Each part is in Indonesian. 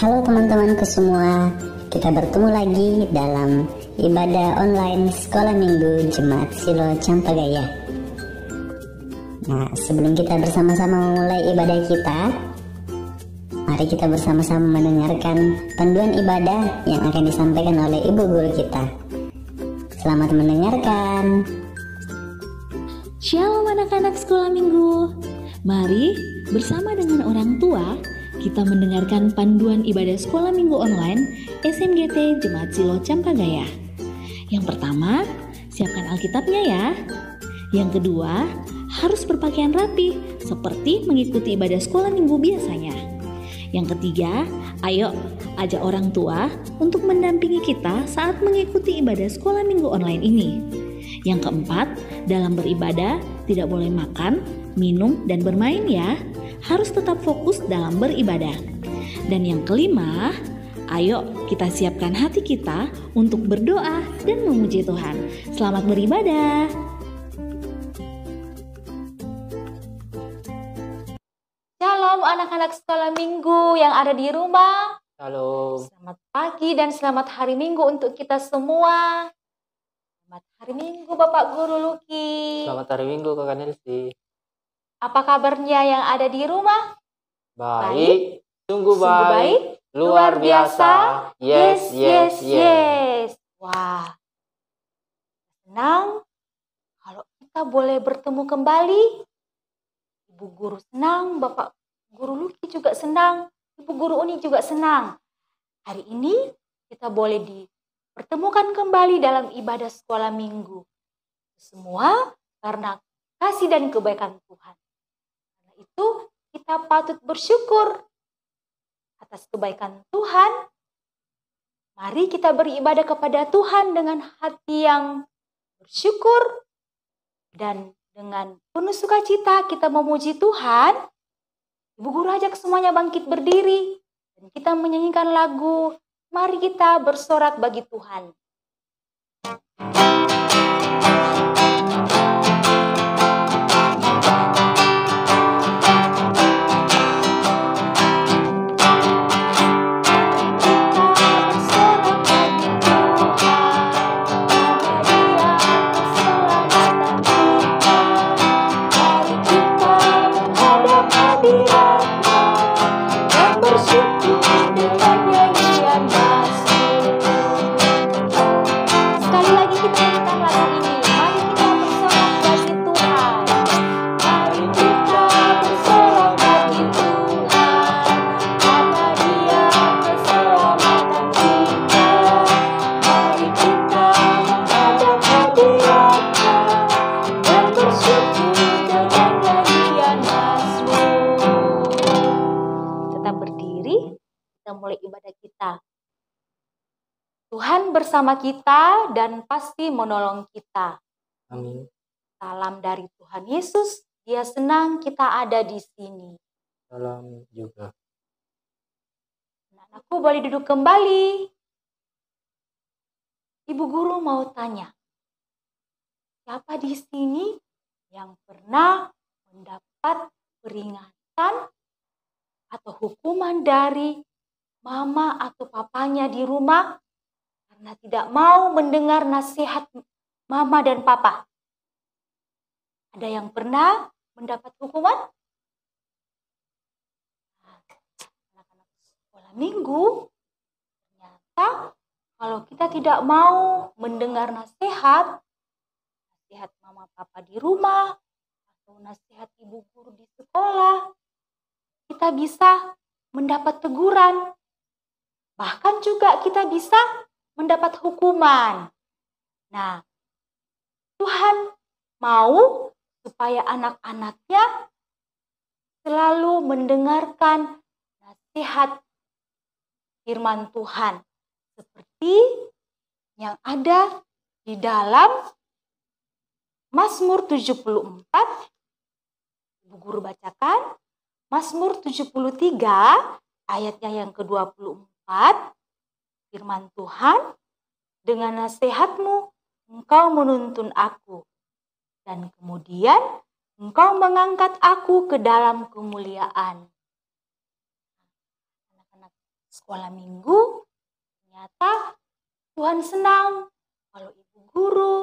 Halo teman-temanku semua, kita bertemu lagi dalam ibadah online Sekolah Minggu Jemaat Silo Campagaya. Nah, sebelum kita bersama-sama memulai ibadah kita, mari kita bersama-sama mendengarkan panduan ibadah yang akan disampaikan oleh Ibu Guru kita. Selamat mendengarkan. Shalom anak-anak Sekolah Minggu. Mari bersama dengan orang tua kita mendengarkan panduan ibadah Sekolah Minggu online SMGT Jemaat Silo Campagaya. Yang pertama, siapkan Alkitabnya ya. Yang kedua, harus berpakaian rapi seperti mengikuti ibadah Sekolah Minggu biasanya. Yang ketiga, ayo ajak orang tua untuk mendampingi kita saat mengikuti ibadah Sekolah Minggu online ini. Yang keempat, dalam beribadah tidak boleh makan, minum, dan bermain ya. Harus tetap fokus dalam beribadah. Dan yang kelima, ayo kita siapkan hati kita untuk berdoa dan memuji Tuhan. Selamat beribadah. Shalom anak-anak Sekolah Minggu yang ada di rumah. Halo. Selamat pagi dan selamat hari Minggu untuk kita semua. Selamat hari Minggu Bapak Guru Luki. Selamat hari Minggu Kakak Nelsi. Apa kabarnya yang ada di rumah? Baik. Sungguh baik. Luar biasa. Yes. Wah. Senang kalau kita boleh bertemu kembali. Ibu Guru senang, Bapak Guru Luki juga senang, Ibu Guru Uni juga senang. Hari ini kita boleh dipertemukan kembali dalam ibadah Sekolah Minggu. Semua karena kasih dan kebaikan Tuhan. Karena itu kita patut bersyukur atas kebaikan Tuhan. Mari kita beribadah kepada Tuhan dengan hati yang bersyukur dan dengan penuh sukacita kita memuji Tuhan. Ibu Guru ajak semuanya bangkit berdiri dan kita menyanyikan lagu Mari Kita Bersorak Bagi Tuhan. Tuhan bersama kita dan pasti menolong kita. Amin. Salam dari Tuhan Yesus, Dia senang kita ada di sini. Salam juga. Anak-anakku boleh duduk kembali. Ibu Guru mau tanya, siapa di sini yang pernah mendapat peringatan atau hukuman dari mama atau papanya di rumah karena tidak mau mendengar nasihat mama dan papa? Ada yang pernah mendapat hukuman? Anak-anak Sekolah Minggu, ternyata kalau kita tidak mau mendengar nasihat mama papa di rumah atau nasihat ibu guru di sekolah, kita bisa mendapat teguran. Bahkan juga kita bisa mendapat hukuman. Nah, Tuhan mau supaya anak-anaknya selalu mendengarkan nasihat firman Tuhan. Seperti yang ada di dalam Mazmur 74. Ibu Guru bacakan. Mazmur 73 ayatnya yang ke-24. Firman Tuhan, dengan nasihatmu engkau menuntun aku, dan kemudian engkau mengangkat aku ke dalam kemuliaan. Anak-anak sekolah minggu, ternyata Tuhan senang kalau ibu guru,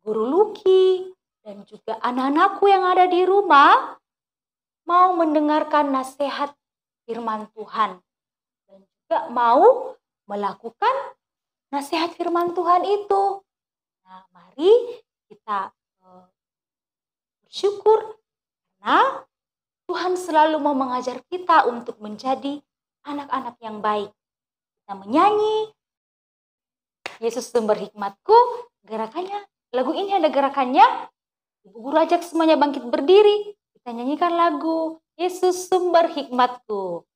guru Luki, dan juga anak-anakku yang ada di rumah mau mendengarkan nasihat firman Tuhan dan juga mau melakukan nasihat firman Tuhan itu. Nah, mari kita bersyukur karena Tuhan selalu mau mengajar kita untuk menjadi anak-anak yang baik. Kita menyanyi Yesus Sumber Hikmatku, gerakannya, lagu ini ada gerakannya. Ibu guru ajak semuanya bangkit berdiri. Kita nyanyikan lagu Yesus Sumber Hikmatku.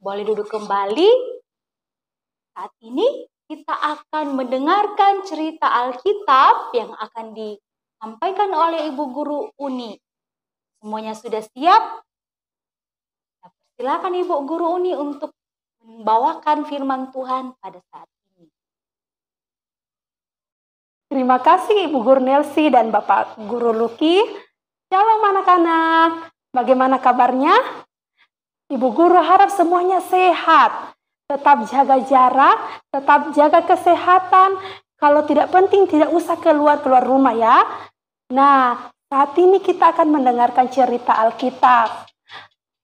Boleh duduk kembali. Saat ini kita akan mendengarkan cerita Alkitab yang akan disampaikan oleh Ibu Guru Uni. Semuanya sudah siap? Silakan Ibu Guru Uni untuk membawakan firman Tuhan pada saat ini. Terima kasih Ibu Guru Nelsi dan Bapak Guru Luki. Shalom anak-anak, bagaimana kabarnya? Ibu Guru harap semuanya sehat. Tetap jaga jarak, tetap jaga kesehatan. Kalau tidak penting tidak usah keluar rumah ya. Nah, saat ini kita akan mendengarkan cerita Alkitab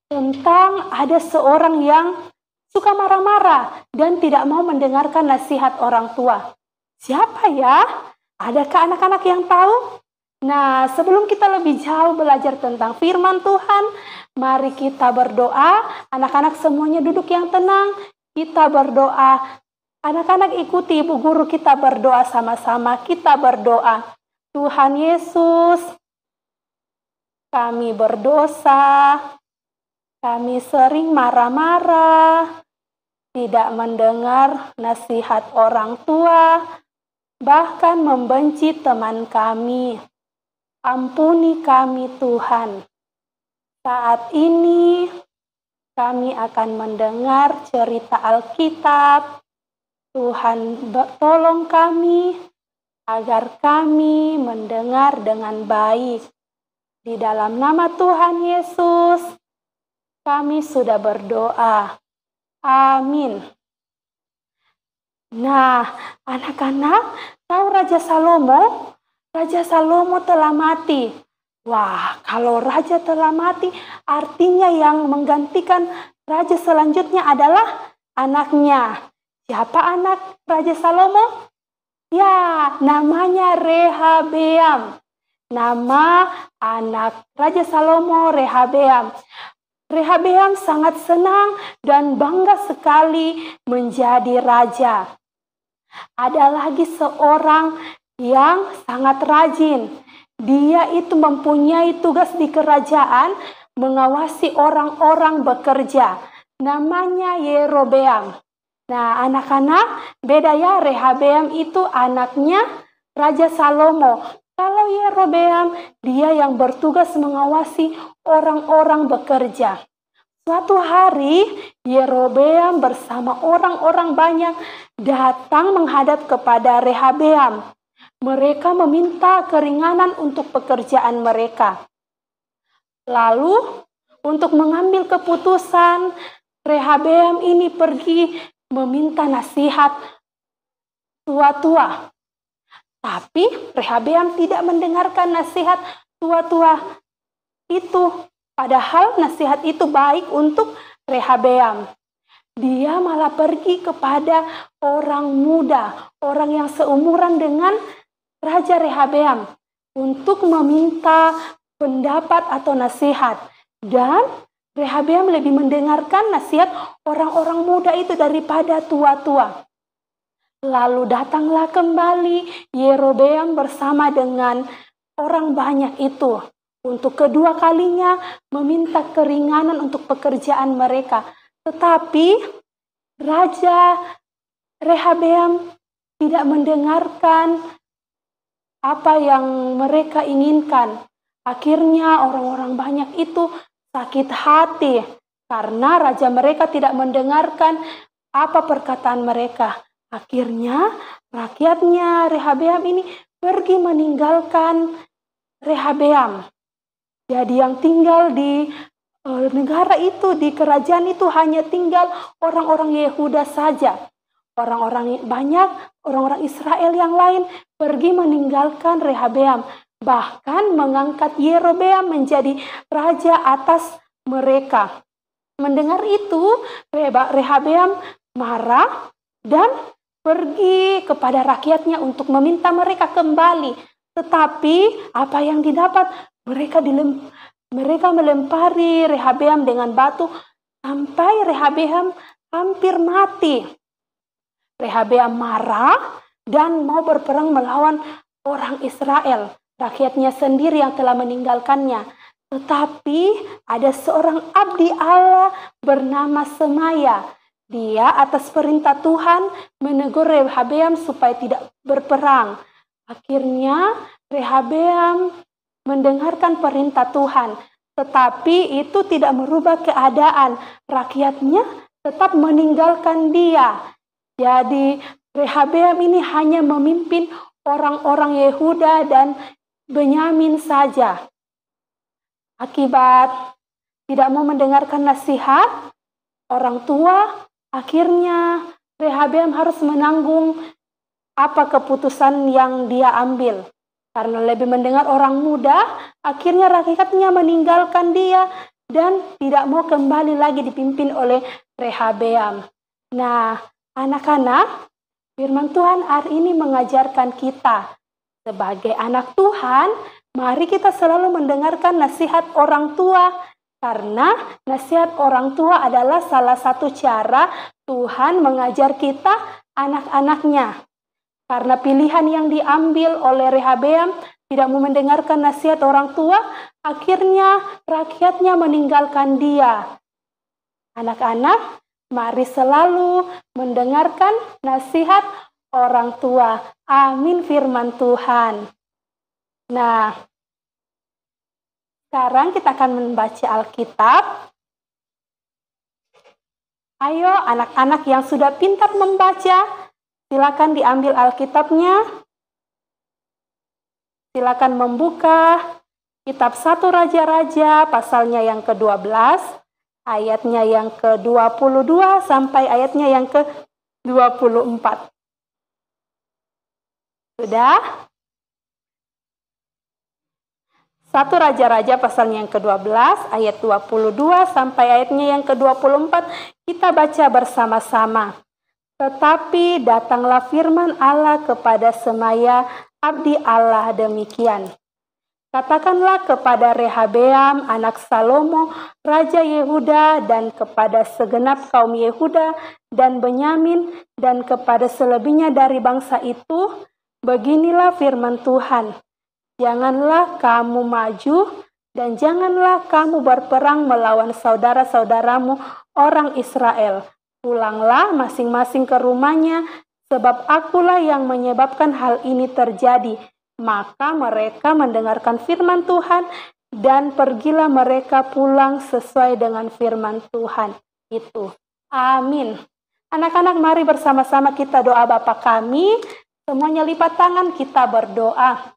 tentang ada seorang yang suka marah-marah dan tidak mau mendengarkan nasihat orang tua. Siapa ya? Adakah anak-anak yang tahu? Nah, sebelum kita lebih jauh belajar tentang firman Tuhan, mari kita berdoa. Anak-anak semuanya duduk yang tenang. Kita berdoa. Anak-anak ikuti Ibu Guru, kita berdoa sama-sama. Kita berdoa. Tuhan Yesus, kami berdosa. Kami sering marah-marah, tidak mendengar nasihat orang tua, bahkan membenci teman kami. Ampuni kami Tuhan. Saat ini kami akan mendengar cerita Alkitab. Tuhan tolong kami agar kami mendengar dengan baik. Di dalam nama Tuhan Yesus, kami sudah berdoa. Amin. Nah, anak-anak, tahu Raja Salomo? Raja Salomo telah mati. Wah, kalau raja telah mati, artinya yang menggantikan raja selanjutnya adalah anaknya. Siapa anak Raja Salomo? Ya, namanya Rehabeam. Nama anak Raja Salomo Rehabeam. Rehabeam sangat senang dan bangga sekali menjadi raja. Ada lagi seorang yang sangat rajin. Dia itu mempunyai tugas di kerajaan mengawasi orang-orang bekerja. Namanya Yerobeam. Nah, anak-anak, beda ya, Rehabeam itu anaknya Raja Salomo. Kalau Yerobeam, dia yang bertugas mengawasi orang-orang bekerja. Suatu hari, Yerobeam bersama orang-orang banyak datang menghadap kepada Rehabeam. Mereka meminta keringanan untuk pekerjaan mereka. Lalu, untuk mengambil keputusan, Rehabeam ini pergi meminta nasihat tua-tua. Tapi Rehabeam tidak mendengarkan nasihat tua-tua itu. Padahal nasihat itu baik untuk Rehabeam. Dia malah pergi kepada orang muda, orang yang seumuran dengan Raja Rehabeam untuk meminta pendapat atau nasihat. Dan Rehabeam lebih mendengarkan nasihat orang-orang muda itu daripada tua-tua. Lalu datanglah kembali Yerobeam bersama dengan orang banyak itu. Untuk kedua kalinya meminta keringanan untuk pekerjaan mereka. Tetapi Raja Rehabeam tidak mendengarkan apa yang mereka inginkan. Akhirnya orang-orang banyak itu sakit hati karena raja mereka tidak mendengarkan apa perkataan mereka. Akhirnya rakyatnya Rehabeam ini pergi meninggalkan Rehabeam. Jadi yang tinggal di negara itu, di kerajaan itu hanya tinggal orang-orang Yehuda saja. Orang-orang banyak, orang-orang Israel yang lain pergi meninggalkan Rehabeam. Bahkan mengangkat Yerobeam menjadi raja atas mereka. Mendengar itu, Rehabeam marah dan pergi kepada rakyatnya untuk meminta mereka kembali. Tetapi apa yang didapat? Mereka melempari Rehabeam dengan batu sampai Rehabeam hampir mati. Rehabeam marah dan mau berperang melawan orang Israel, rakyatnya sendiri yang telah meninggalkannya. Tetapi ada seorang abdi Allah bernama Semaya. Dia atas perintah Tuhan menegur Rehabeam supaya tidak berperang. Akhirnya Rehabeam mendengarkan perintah Tuhan, tetapi itu tidak merubah keadaan. Rakyatnya tetap meninggalkan dia. Jadi Rehabeam ini hanya memimpin orang-orang Yehuda dan Benyamin saja. Akibat tidak mau mendengarkan nasihat orang tua, akhirnya Rehabeam harus menanggung apa keputusan yang dia ambil. Karena lebih mendengar orang muda, akhirnya rakyatnya meninggalkan dia dan tidak mau kembali lagi dipimpin oleh Rehabeam. Nah, anak-anak, firman Tuhan hari ini mengajarkan kita sebagai anak Tuhan, mari kita selalu mendengarkan nasihat orang tua. Karena nasihat orang tua adalah salah satu cara Tuhan mengajar kita anak-anaknya. Karena pilihan yang diambil oleh Rehabeam tidak mau mendengarkan nasihat orang tua, akhirnya rakyatnya meninggalkan dia. Anak-anak, mari selalu mendengarkan nasihat orang tua. Amin firman Tuhan. Nah, sekarang kita akan membaca Alkitab. Ayo anak-anak yang sudah pintar membaca, silakan diambil Alkitabnya. Silakan membuka kitab 1 Raja-Raja pasalnya yang ke-12, ayatnya yang ke-22 sampai ayatnya yang ke-24. Sudah? 1 Raja-Raja pasalnya yang ke-12, ayat 22 sampai ayatnya yang ke-24, kita baca bersama-sama. Tetapi datanglah firman Allah kepada Semaya, abdi Allah demikian. Katakanlah kepada Rehabeam, anak Salomo, Raja Yehuda, dan kepada segenap kaum Yehuda dan Benyamin, dan kepada selebihnya dari bangsa itu, beginilah firman Tuhan. Janganlah kamu maju, dan janganlah kamu berperang melawan saudara-saudaramu orang Israel. Pulanglah masing-masing ke rumahnya, sebab akulah yang menyebabkan hal ini terjadi. Maka mereka mendengarkan firman Tuhan dan pergilah mereka pulang sesuai dengan firman Tuhan itu. Amin. Anak-anak, mari bersama-sama kita doa Bapa kami. Semuanya lipat tangan, kita berdoa.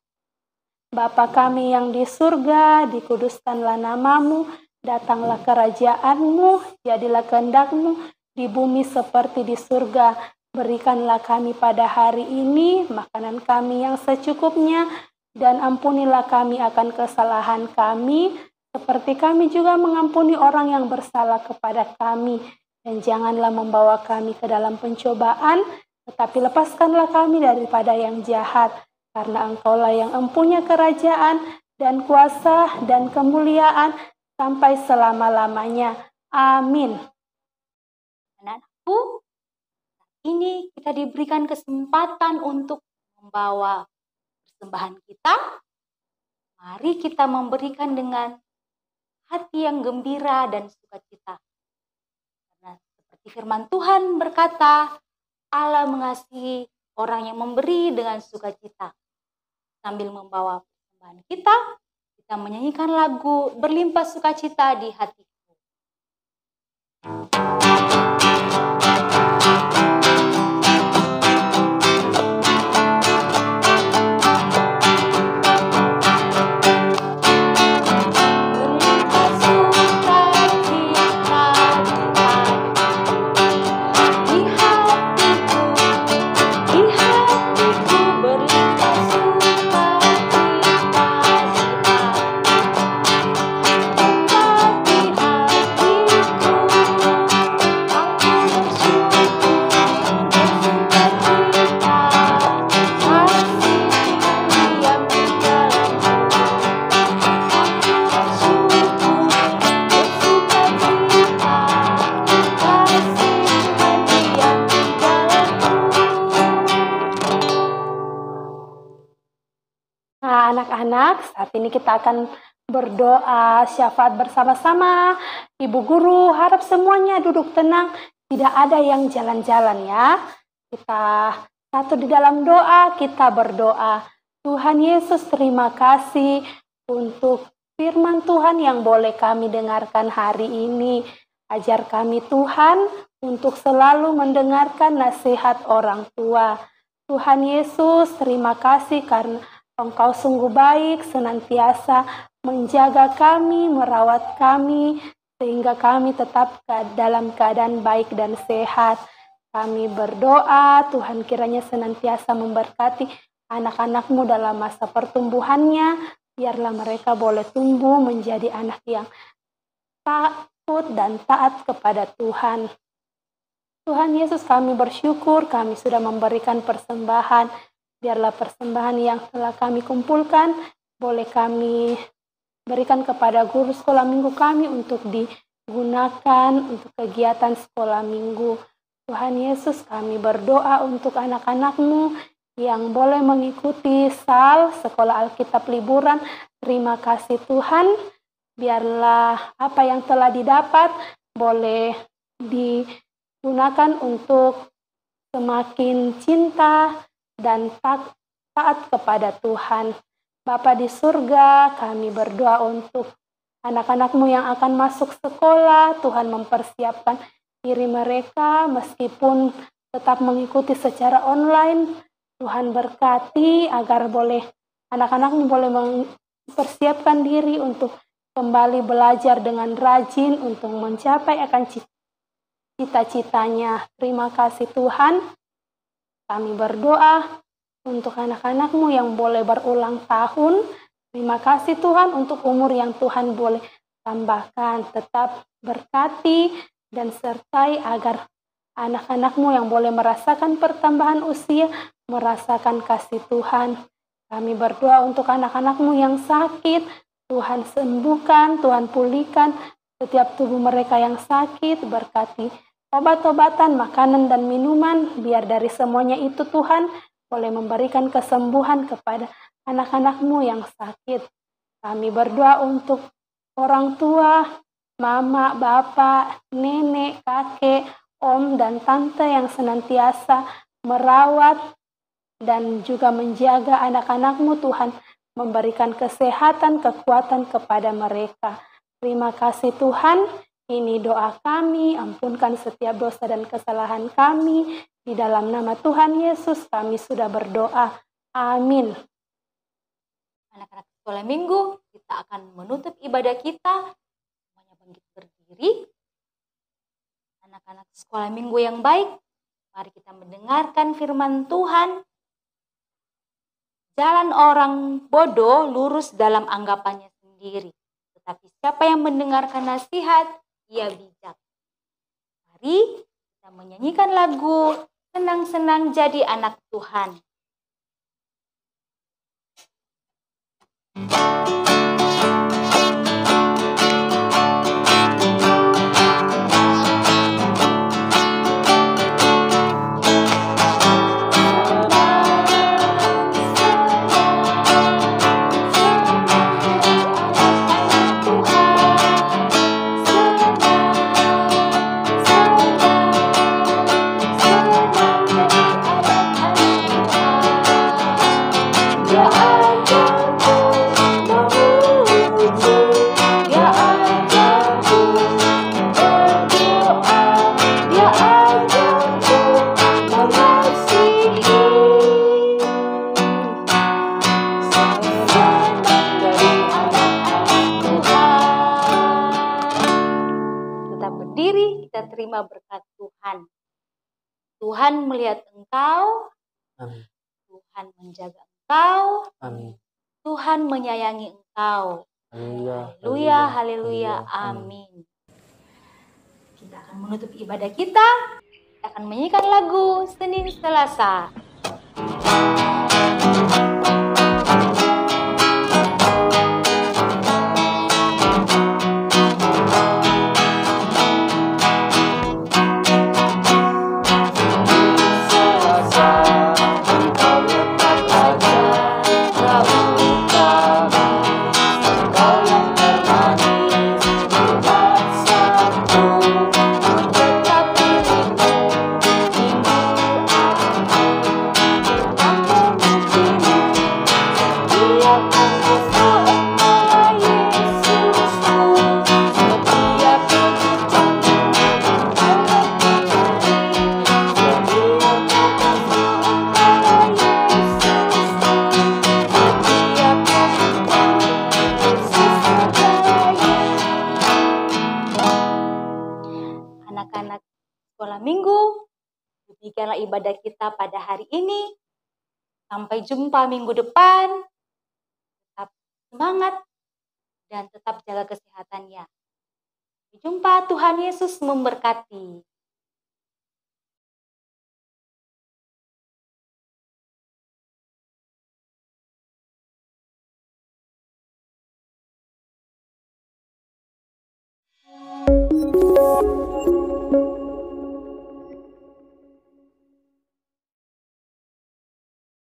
Bapa kami yang di surga, dikuduskanlah namamu, datanglah kerajaan-Mu, jadilah kehendak-Mu di bumi seperti di surga. Berikanlah kami pada hari ini makanan kami yang secukupnya, dan ampunilah kami akan kesalahan kami, seperti kami juga mengampuni orang yang bersalah kepada kami. Dan janganlah membawa kami ke dalam pencobaan, tetapi lepaskanlah kami daripada yang jahat. Karena Engkaulah yang empunya kerajaan dan kuasa dan kemuliaan sampai selama-lamanya. Amin. Anak-anakku, ini kita diberikan kesempatan untuk membawa persembahan kita. Mari kita memberikan dengan hati yang gembira dan sukacita. Karena seperti firman Tuhan berkata, Allah mengasihi orang yang memberi dengan sukacita. Sambil membawa persembahan kita menyanyikan lagu Berlimpah Sukacita di Hatiku. Anak-anak, saat ini kita akan berdoa syafaat bersama-sama. Ibu guru harap semuanya duduk tenang, tidak ada yang jalan-jalan ya. Kita satu di dalam doa, kita berdoa. Tuhan Yesus, terima kasih untuk firman Tuhan yang boleh kami dengarkan hari ini. Ajar kami Tuhan untuk selalu mendengarkan nasihat orang tua. Tuhan Yesus, terima kasih karena Engkau sungguh baik, senantiasa menjaga kami, merawat kami, sehingga kami tetap dalam keadaan baik dan sehat. Kami berdoa, Tuhan kiranya senantiasa memberkati anak-anak-Mu dalam masa pertumbuhannya, biarlah mereka boleh tumbuh menjadi anak yang takut dan taat kepada Tuhan. Tuhan Yesus, kami bersyukur, kami sudah memberikan persembahan. Biarlah persembahan yang telah kami kumpulkan, boleh kami berikan kepada guru sekolah minggu kami untuk digunakan untuk kegiatan sekolah minggu. Tuhan Yesus, kami berdoa untuk anak-anak-Mu yang boleh mengikuti SAL, Sekolah Alkitab Liburan. Terima kasih Tuhan, biarlah apa yang telah didapat boleh digunakan untuk semakin cinta dan taat kepada Tuhan. Bapa di surga, kami berdoa untuk anak-anak-Mu yang akan masuk sekolah. Tuhan mempersiapkan diri mereka meskipun tetap mengikuti secara online. Tuhan berkati agar anak-anak-Mu boleh mempersiapkan diri untuk kembali belajar dengan rajin untuk mencapai akan cita-citanya. Terima kasih Tuhan. Kami berdoa untuk anak-anak-Mu yang boleh berulang tahun. Terima kasih Tuhan untuk umur yang Tuhan boleh tambahkan. Tetap berkati dan sertai agar anak-anak-Mu yang boleh merasakan pertambahan usia, merasakan kasih Tuhan. Kami berdoa untuk anak-anak-Mu yang sakit. Tuhan sembuhkan, Tuhan pulihkan setiap tubuh mereka yang sakit. Berkati obat-obatan, makanan, dan minuman, biar dari semuanya itu Tuhan boleh memberikan kesembuhan kepada anak-anak-Mu yang sakit. Kami berdoa untuk orang tua, mama, bapak, nenek, kakek, om, dan tante yang senantiasa merawat dan juga menjaga anak-anak-Mu. Tuhan memberikan kesehatan, kekuatan kepada mereka. Terima kasih Tuhan, ini doa kami, ampunkan setiap dosa dan kesalahan kami. Di dalam nama Tuhan Yesus kami sudah berdoa. Amin. Anak-anak sekolah minggu, kita akan menutup ibadah kita. Semuanya bangkit berdiri. Anak-anak sekolah minggu yang baik, mari kita mendengarkan firman Tuhan. Jalan orang bodoh lurus dalam anggapannya sendiri. Tetapi siapa yang mendengarkan nasihat, ia bijak. Mari kita menyanyikan lagu Senang-senang Jadi Anak Tuhan. Terima berkat Tuhan. Tuhan melihat engkau. Amin. Tuhan menjaga engkau. Amin. Tuhan menyayangi engkau. Haleluya. Haleluya, haleluya, amin. Kita akan menutup ibadah kita. Kita akan menyanyikan lagu Senin Selasa. Anak-anak sekolah minggu, demikianlah ibadah kita pada hari ini. Sampai jumpa minggu depan. Tetap semangat dan tetap jaga kesehatannya. Sampai jumpa, Tuhan Yesus memberkati.